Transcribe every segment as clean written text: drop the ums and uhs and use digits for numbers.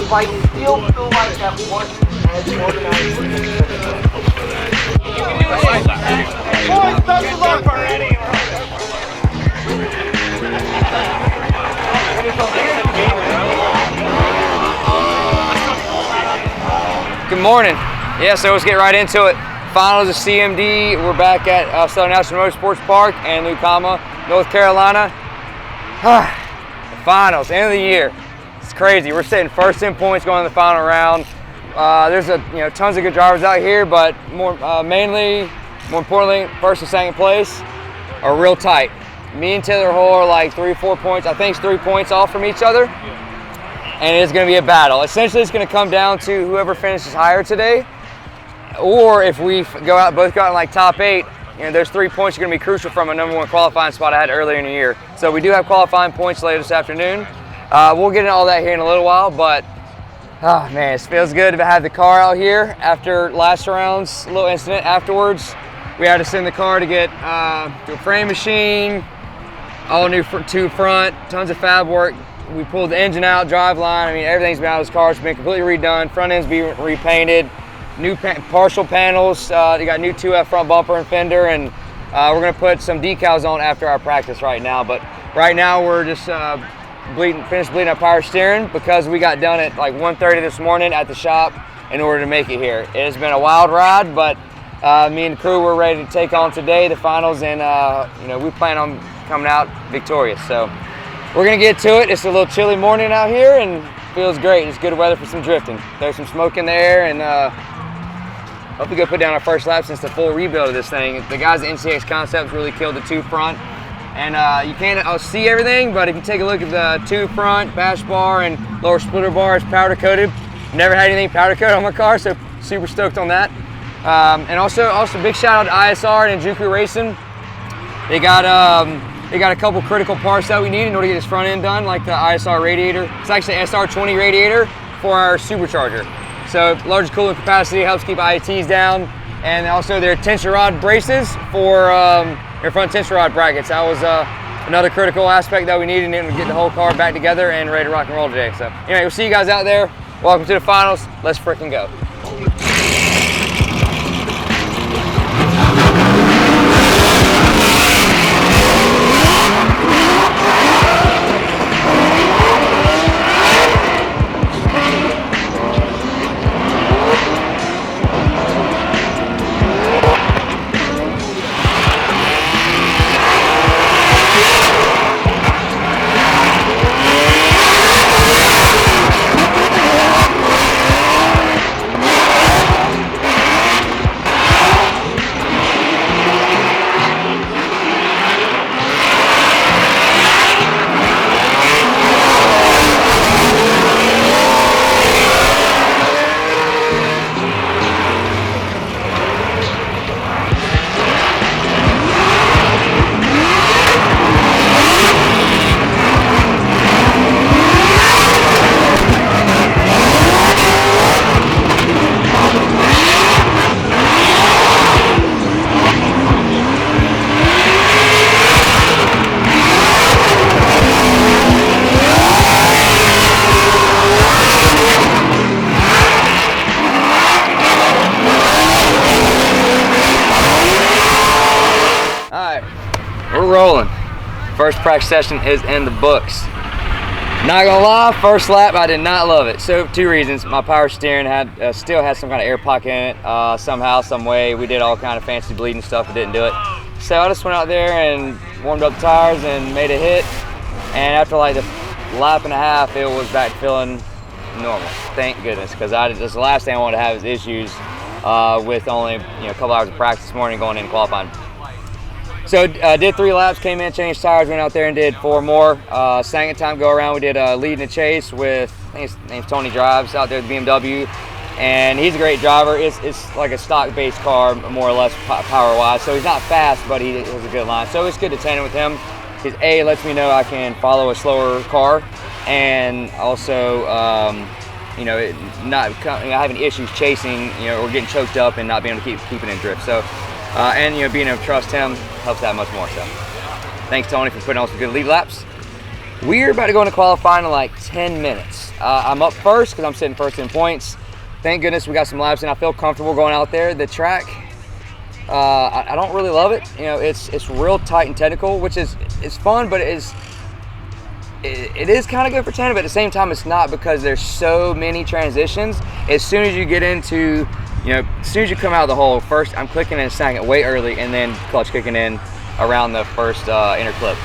if I still feel like that wasn't as organized as you can do it. Boys, best of luck already. Good morning. Yeah, so let's get right into it. Finals of CMD. We're back at Southern National Motorsports Park in Lucama, North Carolina. The finals, end of the year. It's crazy. We're sitting first in points going to the final round. There's tons of good drivers out here, but more importantly, first and second place are real tight. Me and Taylor Hull are like 3 or 4 points. I think it's 3 points off from each other. And it's going to be a battle. Essentially, it's going to come down to whoever finishes higher today, or if we both go out in like top 8, those 3 points are going to be crucial from a #1 qualifying spot I had earlier in the year. So we do have qualifying points later this afternoon. We'll get into all that here in a little while, but man, it feels good to have the car out here after last round's little incident. Afterwards, we had to send the car to get to a frame machine, all new two front, tons of fab work. We pulled the engine out, driveline. I mean, everything's been out of this car. It's been completely redone. Front end's been repainted. New partial panels. They got new 2F front bumper and fender, and we're gonna put some decals on after our practice right now. But right now we're just finished bleeding our power steering because we got done at like 1:30 this morning at the shop in order to make it here. It has been a wild ride, but me and the crew were ready to take on today the finals, and we plan on coming out victorious. So we're gonna get to it. It's a little chilly morning out here and feels great. It's good weather for some drifting. There's some smoke in the air, and hope we go put down our first lap since the full rebuild of this thing. The guys at NCX Concepts really killed the 2 front, and you can't see everything, but if you take a look at the 2 front, bash bar and lower splitter bar is powder coated. Never had anything powder coated on my car, so super stoked on that. And also big shout out to ISR and Juku Racing. They got a couple critical parts that we need in order to get this front end done, like the ISR radiator. It's actually an SR20 radiator for our supercharger. So larger coolant capacity helps keep IATs down, and also their tension rod braces for their front tension rod brackets. That was another critical aspect that we needed in order to get the whole car back together and ready to rock and roll today. So anyway, we'll see you guys out there. Welcome to the finals. Let's frickin' go. We're rolling. First practice session is in the books. Not gonna lie, first lap I did not love it. So 2 reasons. My power steering still had some kind of air pocket in it. Somehow, some way, we did all kind of fancy bleeding stuff, but didn't do it. So I just went out there and warmed up the tires and made a hit. And after like the lap and a half, it was back to feeling normal. Thank goodness, because that's the last thing I wanted to have is issues with only a couple hours of practice this morning going in qualifying. So did 3 laps, came in, changed tires, went out there and did 4 more. Second time go around, we did a lead and a chase with, I think his name's Tony Drives out there at the BMW. And he's a great driver. It's like a stock-based car, more or less power-wise. So he's not fast, but he has a good line. So it's good to tandem with him. Because A, lets me know I can follow a slower car, and also, not having issues chasing, or getting choked up and not being able to keep it in drift. So. And being able to trust him helps that much more. So, thanks Tony for putting on some good lead laps. We're about to go into qualifying in like 10 minutes. I'm up first because I'm sitting first in points. Thank goodness we got some laps in. I feel comfortable going out there. The track, I don't really love it. You know, it's real tight and technical, which is fun, but it is kind of good for tandem, but at the same time it's not, because there's so many transitions. As soon as you get into, you know, as soon as you come out of the hole, first I'm clicking and snagging it way early, and then clutch kicking in around the first inner clip.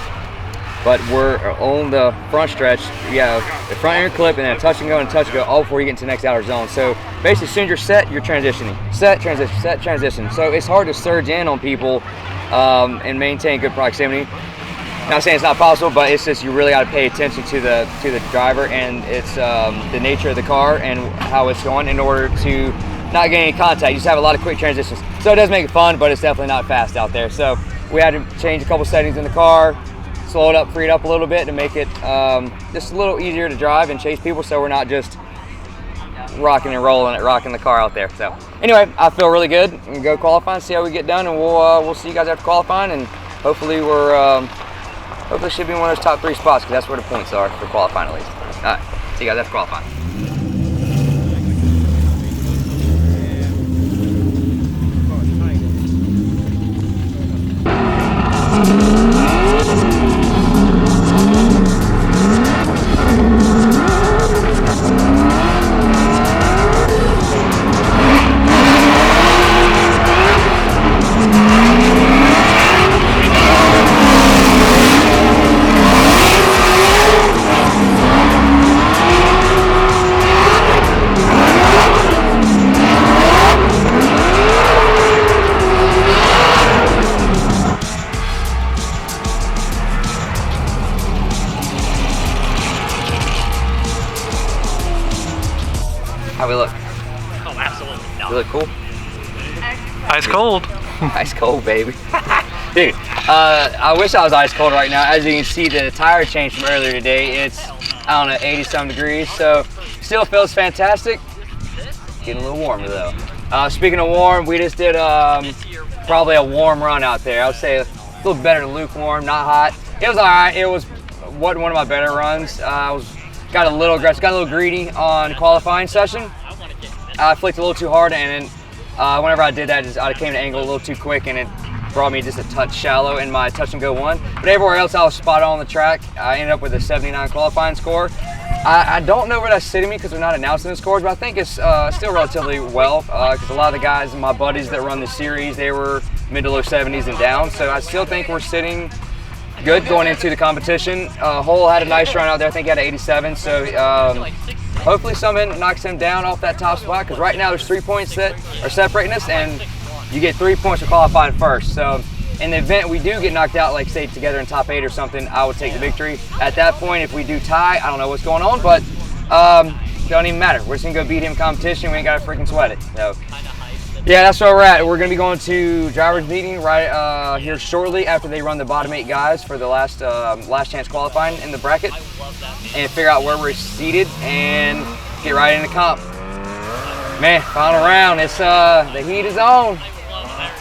But we're on the front stretch. You have the front inner clip and then a touch and go and a touch and go all before you get into the next outer zone. So basically, as soon as you're set, you're transitioning. Set, transition, set, transition. So it's hard to surge in on people and maintain good proximity. Not saying it's not possible, but it's just you really got to pay attention to the driver, and it's the nature of the car and how it's going in order to not get any contact. You just have a lot of quick transitions. So it does make it fun, but it's definitely not fast out there. So we had to change a couple settings in the car, slow it up, free it up a little bit to make it just a little easier to drive and chase people, so we're not just rocking and rolling it, rocking the car out there. So anyway, I feel really good. We can go qualifying, see how we get done, and we'll see you guys after qualifying, and hopefully hopefully should be in one of those top 3 spots, because that's where the points are for qualifying at least. All right, see you guys after qualifying. How we look? Oh, absolutely. No. We look cool? Ice cold. Ice cold, baby. Dude, I wish I was ice cold right now. As you can see, the tire change from earlier today, it's, I don't know, 80-some degrees, so still feels fantastic. Getting a little warmer though. Speaking of warm, we just did probably a warm run out there. I would say a little better than lukewarm, not hot. It was all right. It wasn't one of my better runs. Got a little aggressive, got a little greedy on qualifying session. I flicked a little too hard, and then whenever I did that, I came to angle a little too quick, and it brought me just a touch shallow in my touch and go one. But everywhere else, I was spot on the track. I ended up with a 79 qualifying score. I don't know where that's sitting me because they're not announcing the scores, but I think it's still relatively well, because a lot of the guys, my buddies that run the series, they were mid to low 70s and down. So I still think we're sitting good going into the competition. Hole had a nice run out there. I think he had an 87. So hopefully someone knocks him down off that top spot, because right now there's 3 points that are separating us, and you get 3 points for qualifying first. So in the event we do get knocked out, like say together in top 8 or something, I would take the victory. At that point, if we do tie, I don't know what's going on, but it don't even matter. We're just gonna go beat him in competition. We ain't gotta freaking sweat it. So yeah, that's where we're at. We're gonna be going to drivers meeting right here shortly after they run the bottom 8 guys for the last chance qualifying in the bracket, and figure out where we're seated and get right into comp. Man, final round. It's the heat is on.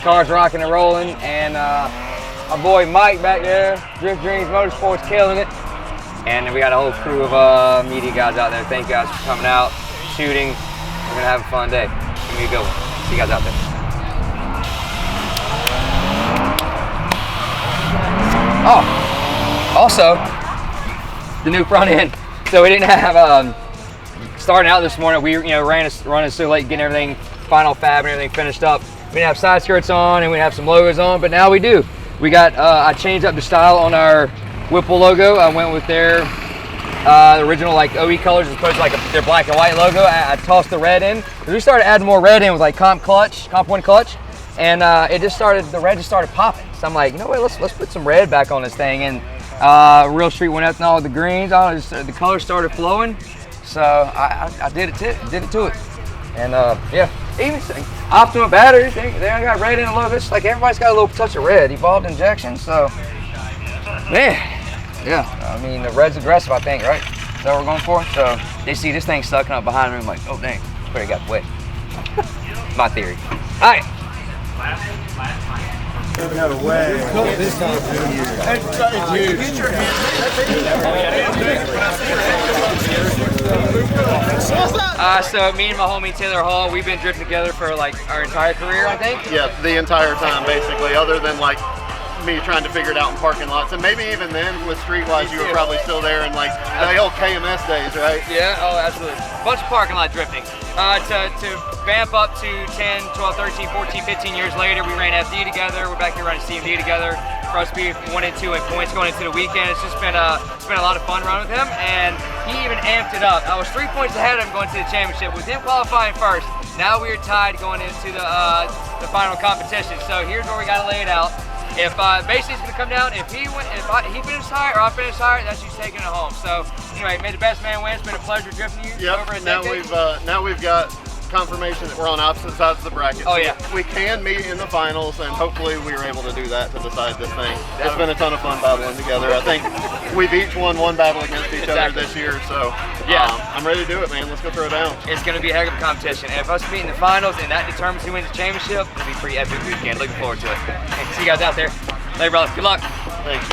Car's rocking and rolling, and my boy Mike back there, Drift Dreams Motorsports, killing it. And then we got a whole crew of media guys out there. Thank you guys for coming out, shooting. We're gonna have a fun day. It's gonna be a good one. See you guys out there. Oh, also the new front end. So we didn't have starting out this morning. We running so late, getting everything final fab and everything finished up. We didn't have side skirts on, and we didn't have some logos on, but now we do. We got I changed up the style on our Whipple logo. I went with their original like OE colors as opposed to like their black and white logo. I tossed the red in because we started adding more red in with like comp 1 clutch, and the red just started popping. So I'm like, you know what, let's put some red back on this thing, and Real Street went ethanol with the greens. The colors started flowing, so I did it to it, and yeah, even Optima batteries, they got red in a little bit. It's like everybody's got a little touch of red. Evolved injection, so man. Yeah, I mean, the red's aggressive, I think, right? Is that what we're going for? So they see this thing sucking up behind me. I'm like, oh, dang, pretty got wet. My theory. All right. No way. This time it's huge. Get your So me and my homie Taylor Hall, we've been drifting together for like our entire career, I think. Yeah, the entire time basically, other than like me trying to figure it out in parking lots, and maybe even then with Streetwise you were probably still there in like the old KMS days, right? Yeah, oh absolutely. Bunch of parking lot drifting. To vamp up to 10, 12, 13, 14, 15 years later, we ran FD together. We're back here running CMD together. For us to be 1 and 2 in points going into the weekend, it's been a lot of fun running with him, and he even amped it up. I was 3 points ahead of him going to the championship with him qualifying first. Now we're tied going into the final competition. So here's where we got to lay it out. If basically it's gonna come down, if he finishes higher or I finish higher, that's who's taking it home. So anyway, may the best man win. It's been a pleasure drifting you over a decade. Now we've got confirmation that we're on opposite sides of the bracket. Oh yeah. We can meet in the finals, and hopefully we were able to do that to decide this thing. It's been a ton of fun battling together. I think we've each won one battle against each other this year, so yeah, I'm ready to do it, man. Let's go throw it down. It's going to be a heck of a competition, and if us meet in the finals and that determines who wins the championship, it'll be a pretty epic weekend. Looking forward to it. And see you guys out there. Later, brother. Good luck. Thanks.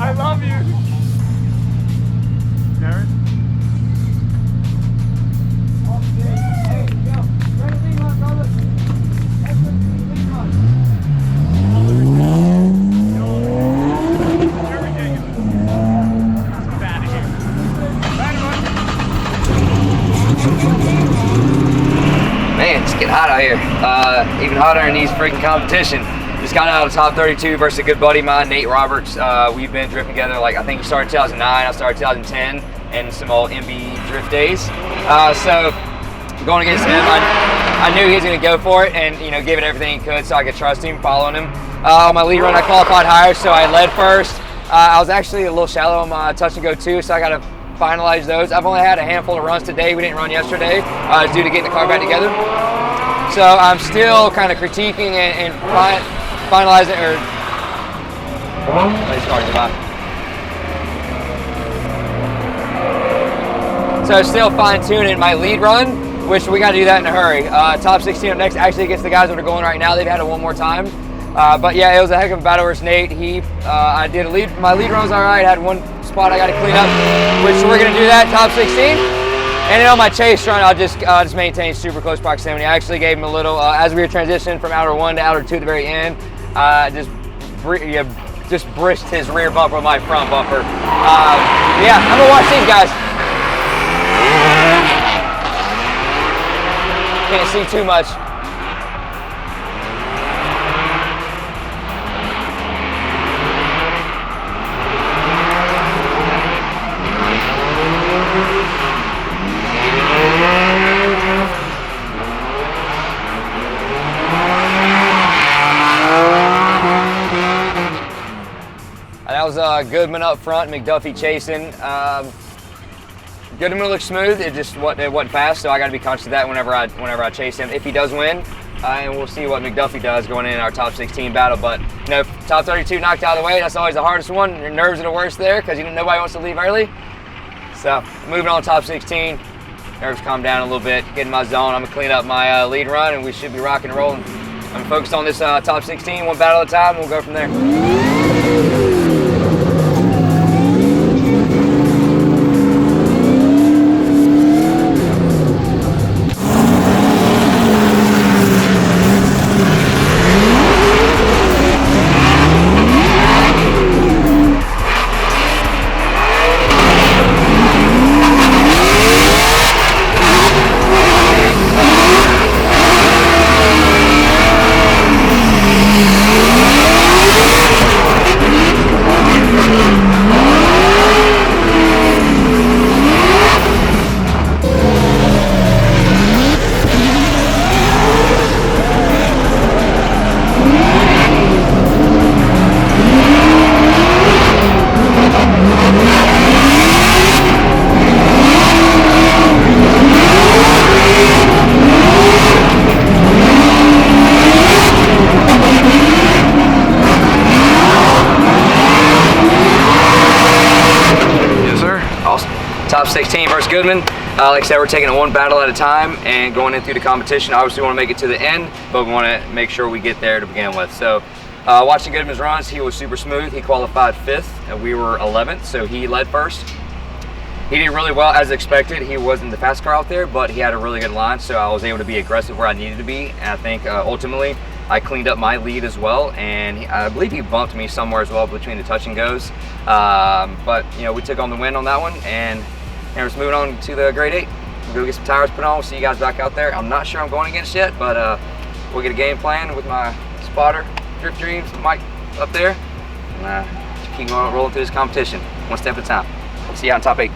I love you. Darren? Man, it's getting hot out here. Even hotter in these freaking competition. Just got out of the top 32 versus a good buddy of mine, Nate Roberts. We've been drifting together, like I think he started 2009, I started 2010, and some old MB drift days. So going against him, I knew he was going to go for it and give it everything he could, so I could trust him, following him. On my lead run, I qualified higher, so I led first. I was actually a little shallow on my touch and go too, so I got to finalize those. I've only had a handful of runs today. We didn't run yesterday due to getting the car back together. So I'm still kind of critiquing and finalizing, or so still fine-tuning my lead run, which we got to do that in a hurry. Top 16 up next actually against the guys that are going right now. They've had it one more time. But yeah, it was a heck of a battle versus Nate. I did my lead run was all right. I had one spot I got to clean up, which we're going to do that, top 16. And then on my chase run, I'll just maintain super close proximity. I actually gave him a little, as we were transitioning from outer 1 to outer 2 at the very end, just brished his rear bumper with my front bumper. Yeah, I'm gonna watch these guys. Can't see too much. That was Goodman up front, McDuffie chasing. Goodman looked smooth. It wasn't fast, so I got to be conscious of that whenever I chase him. If he does win, and we'll see what McDuffie does going in our top 16 battle. But you know, top 32 knocked out of the way. That's always the hardest one. Your nerves are the worst there because nobody wants to leave early. So moving on to top 16. Nerves calm down a little bit. Get in my zone. I'm gonna clean up my lead run, and we should be rocking and rolling. I'm focused on this top 16, one battle at a time. We'll go from there. Top 16 versus Goodman. Like I said, we're taking it one battle at a time and going in through the competition. Obviously, we want to make it to the end, but we want to make sure we get there to begin with. So, watching Goodman's runs, he was super smooth. He qualified 5th, and we were 11th, so he led first. He did really well as expected. He wasn't the fast car out there, but he had a really good line, so I was able to be aggressive where I needed to be. And I think ultimately, I cleaned up my lead as well, and I believe he bumped me somewhere as well between the touch and goes. But you know, we took on the win on that one, and we're just moving on to the grade 8. We'll go get some tires put on. We'll see you guys back out there. I'm not sure I'm going against yet, but we'll get a game plan with my spotter, Drift Dreams, Mike up there, and just keep rolling through this competition, one step at a time. See you out in top 8.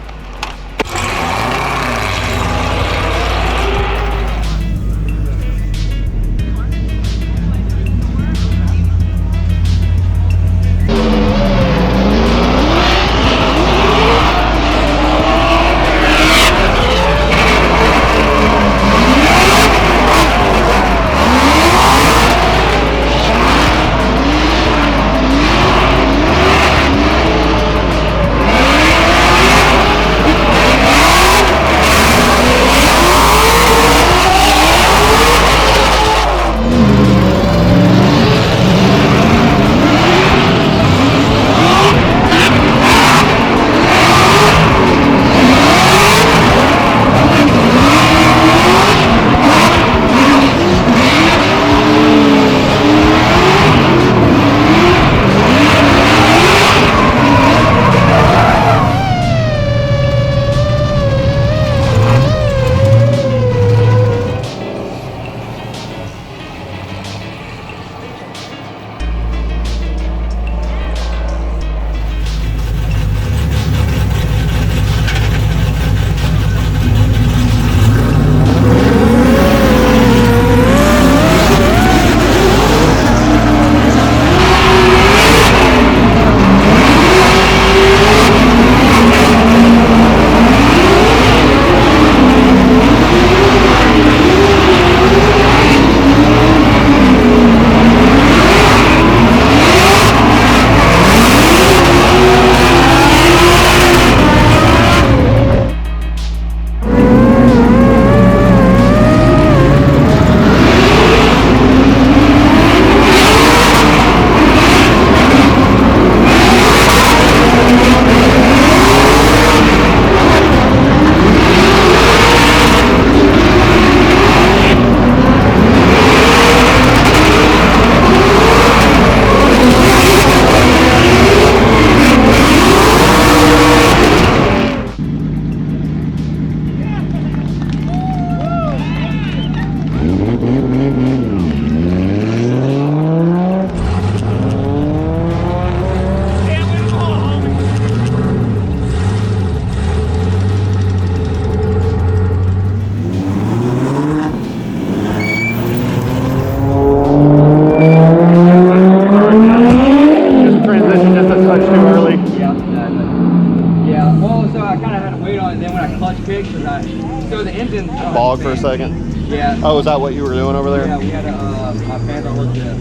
So the engine Bog for a second. Yeah. Oh, is that what you were doing over there? Yeah, we had my pants on looked at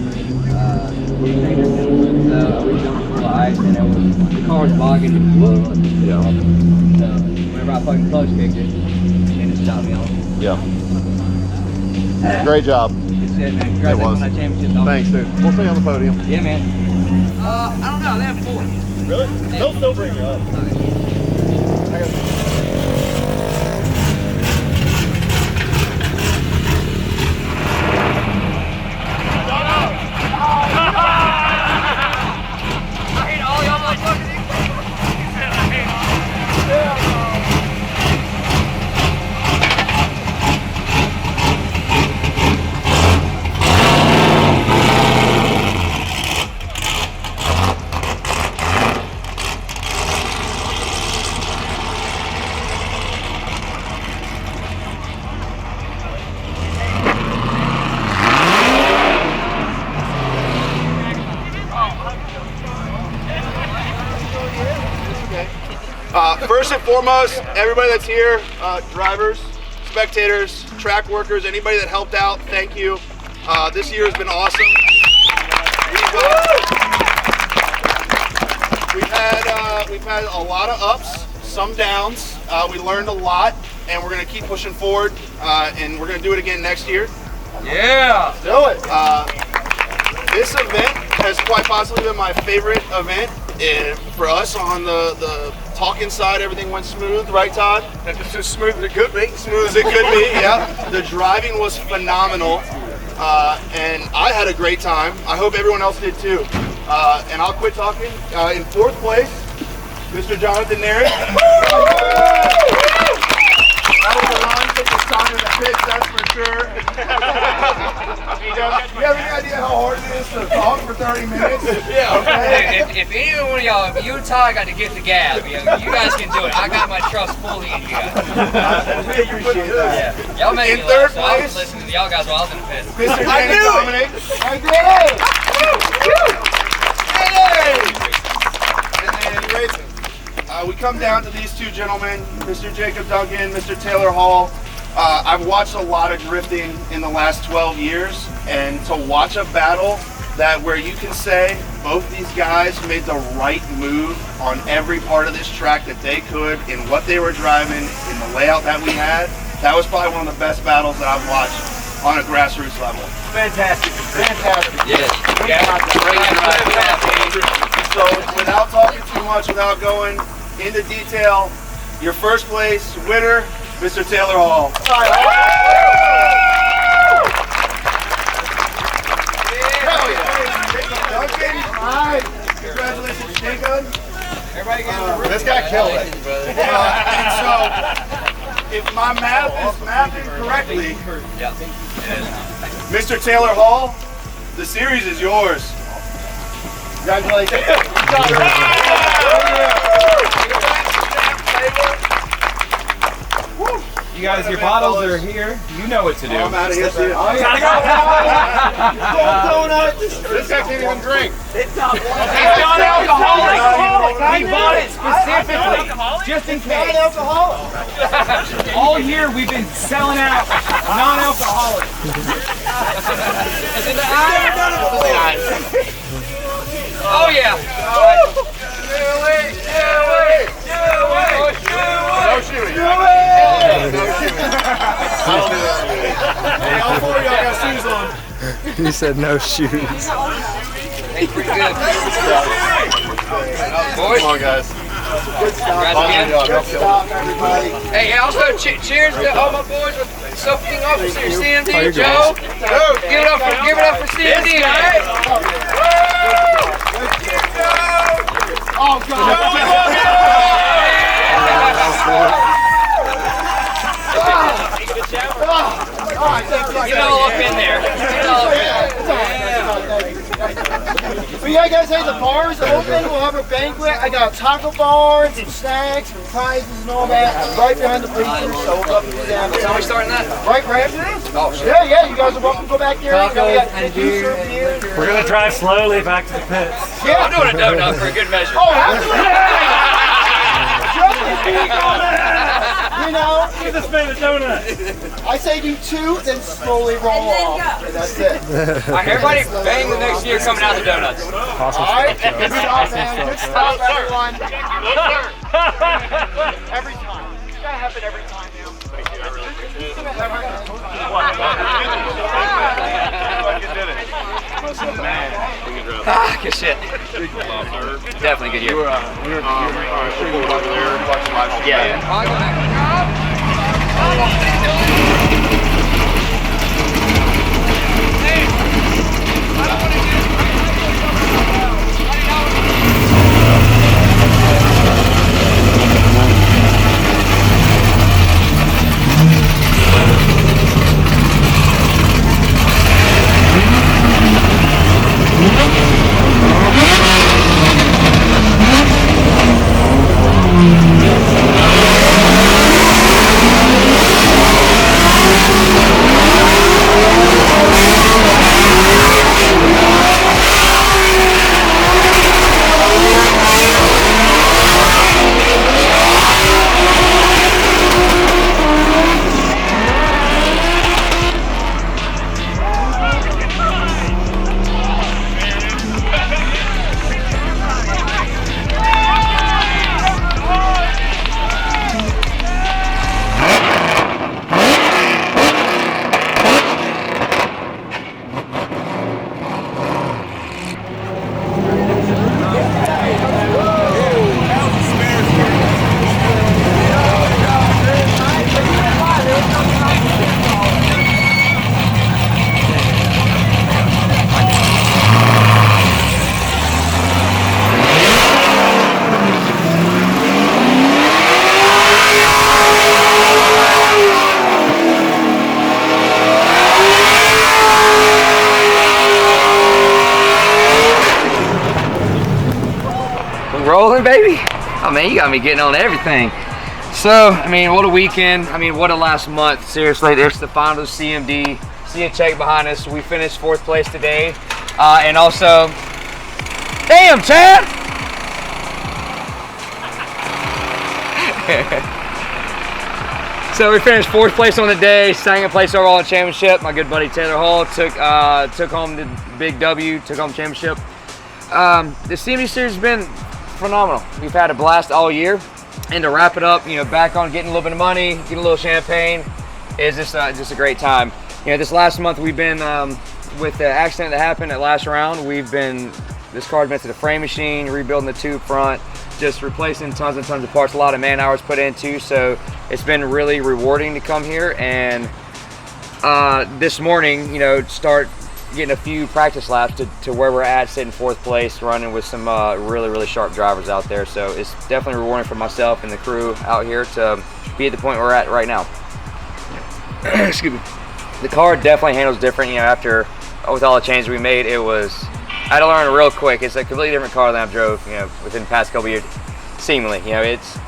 we jumped full of ice and the car was bogging and blew. Yeah. So whenever I fucking clutch kicked it, and it stopped me off. Yeah. Great job. Good shit, man. Congratulations on that championship, dog. Thanks, dude. We'll see you on the podium. Yeah, man. I don't know. They have 4. Really? They'll still bring you up. First and foremost, everybody that's here, drivers, spectators, track workers, anybody that helped out, thank you. This year has been awesome. We've had a lot of ups, some downs. We learned a lot, and we're going to keep pushing forward, and we're going to do it again next year. Yeah. Let's do it. This event has quite possibly been my favorite event. For us on the talking side, everything went smooth, right, Todd? As smooth as it could be. Smooth as it could be, yeah. The driving was phenomenal, and I had a great time. I hope everyone else did too. And I'll quit talking. In 4th place, Mr. Jonathan Neri. That was a run, took his time in the pits, that's for sure. You have any idea how hard it is to talk for 30 minutes? Yeah. Okay. If any one of y'all, if you and Ty got to get the gab, you guys can do it. I got my trust fully in you guys. Yeah. Y'all made me laugh, so I was listening to y'all guys while I was in the pit. Mr. Dominic. I did it! We come down to these two gentlemen, Mr. Jacob Duncan, Mr. Taylor Hall. I've watched a lot of drifting in the last 12 years, and to watch a battle where you can say both these guys made the right move on every part of this track that they could in what they were driving, in the layout that we had, that was probably one of the best battles that I've watched on a grassroots level. Fantastic. Fantastic. Yes. So without talking too much, without going into detail, your first place winner, Mr. Taylor Hall. Hell yeah. Jacob Duncan. All right. Congratulations, Jacob. Everybody get This guy killed it. And so, if my math is mapping correctly, Mr. Taylor Hall, the series is yours. Congratulations. You guys, your bottles are here. You know what to do. I'm out of here. See you. This guy can't even drink. It's non-alcoholic. We bought it specifically, just in case. All year we've been selling out non-alcoholic. Oh yeah. No shooting. Hey, all 4 of y'all got shoes on. He said no shoes. Hey, pretty good. Boys. Come on, guys. Congrats again. Hey, also cheers to all my boys with Soaking Officer CMD, Joe. Give it up for CMD, alright? Oh, God. Get all up in there. Well, yeah, guys, hey, the bar is open. We'll have a banquet. I got a taco bar and some snacks and prizes and all that right behind the bleachers. So we'll up and do that. When are we starting that? Right after this? Oh, shit. Yeah, you guys are welcome to go back there. You know, we got beer. We're gonna drive slowly back to the pits. I'm doing a donut for a good measure. Oh, absolutely. You know, Give this man a donut. I say do 2, then slowly roll off. And that's it. All right, everybody bang the next year coming out the donuts. All right, good job, man. Good stuff, everyone. Every time. It's gotta happen every time now. Thank you, I really appreciate it. Ah, good shit. Definitely good year. Rolling, baby. Oh man, you got me getting on everything. So, I mean, what a weekend. I mean, what a last month. Seriously, there's the final CMD. See a check behind us. We finished 4th place today. And also, damn, Chad! So we finished 4th place on the day, 2nd place overall in championship. My good buddy Taylor Hall took home the big W, took home the championship. The CMD series has been phenomenal. We've had a blast all year, and to wrap it up, you know, back on getting a little bit of money, getting a little champagne, is just a great time. You know, this last month we've been with the accident that happened at last round. This car's been to the frame machine, rebuilding the tube front, just replacing tons and tons of parts. A lot of man hours put into, so it's been really rewarding to come here and this morning, you know, start getting a few practice laps to where we're at, sitting 4th place, running with some really sharp drivers out there. So it's definitely rewarding for myself and the crew out here to be at the point we're at right now. Excuse me. The car definitely handles different. You know, with all the changes we made, I had to learn real quick. It's a completely different car than I've drove, you know, within the past couple years. Seemingly, you know, it's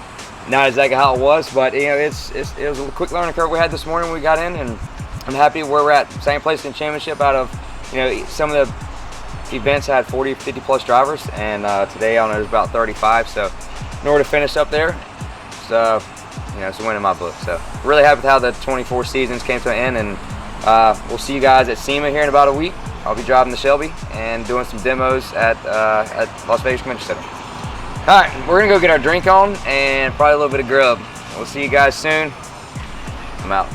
not exactly how it was, but you know, it was a quick learning curve we had this morning when we got in, and I'm happy where we're at. 2nd place in the championship out of, you know, some of the events had 40, 50 plus drivers, and today I don't know, there's about 35. So in order to finish up there, so you know, it's a win in my book. So really happy with how the 24 seasons came to an end, and we'll see you guys at SEMA here in about a week. I'll be driving the Shelby and doing some demos at Las Vegas Convention Center. All right, we're gonna go get our drink on and probably a little bit of grub. We'll see you guys soon. I'm out.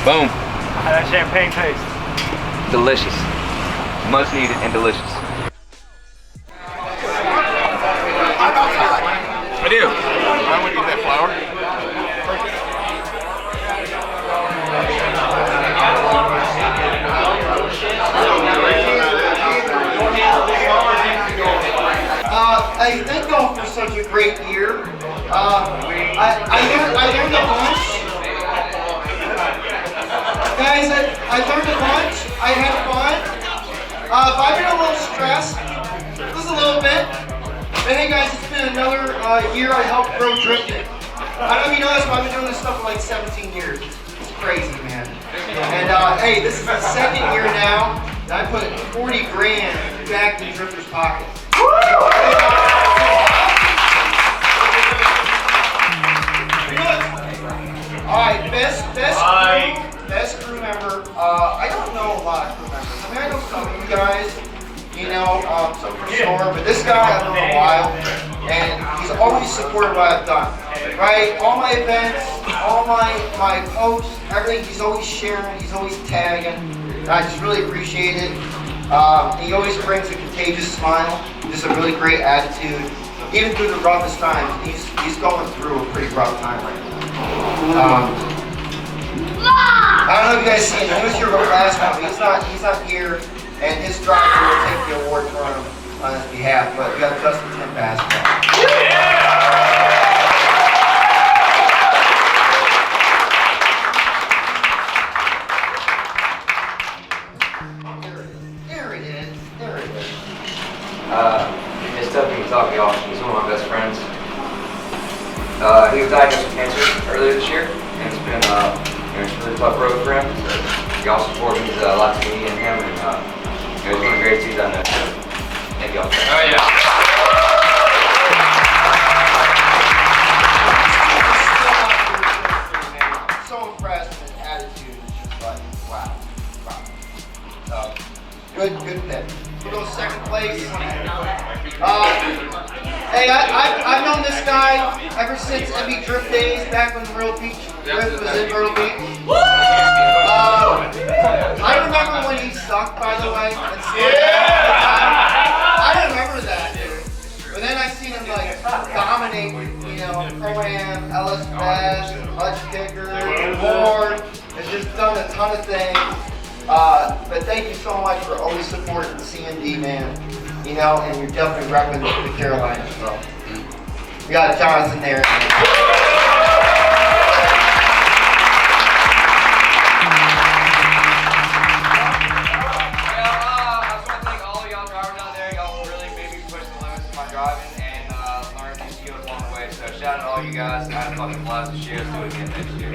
Boom. How that champagne taste? Delicious. Much needed and delicious. I do. I want to eat that flour. Hey, thank y'all for such a great year. I learned a bunch. Guys, I learned a bunch. I had fun. I've been a little stressed, just a little bit. But hey guys, it's been another year I helped grow drifting. I don't know if you know this, but I've been doing this stuff for like 17 years. It's crazy, man. And hey, this is the 2nd year now. and I put 40 grand back in Drifter's pocket. Alright, best crew member. I don't know a lot of crew members. I mean, I know some of you guys, you know, some for sure, but this guy I've known a while, and he's always supported what I've done. Right? All my events, all my posts, everything, he's always sharing, he's always tagging, and I just really appreciate it. He always brings a contagious smile, just a really great attitude, even through the roughest times. He's going through a pretty rough time right now. I don't know if you guys seen him. He was here last time. He's not here, and his driver will take the award for him on his behalf. But we got Justin Tim basketball. There it is. It's tough to talk to y'all. He's one of my best friends. He was diagnosed with cancer earlier this year, and it's been it's a really tough road for him. So y'all support means a lot to me and him, and he's one of the greatest he's done that. So thank y'all. Oh yeah. I'm so impressed with his attitude. It's just like, wow. So, good pick. We'll go second place. Hey, I've known this guy ever since MB Drift days, back when Myrtle Beach Drift was in Myrtle Beach. I remember when he sucked, by the way. I remember that, dude. But then I seen him like dominate, you know, Pro-Am, LS Bass, Hutch Kicker, board. Has just done a ton of things. But thank you so much for always supporting the CMD, man. You know, and you're definitely repping the Carolinas, so. We got Jonathan there. I just want to thank all of y'all drivers out there. Y'all really made me push the limits of my driving and learn new skills along the way. So shout out to all you guys. I had a fucking blast this year. Let's do it again next year.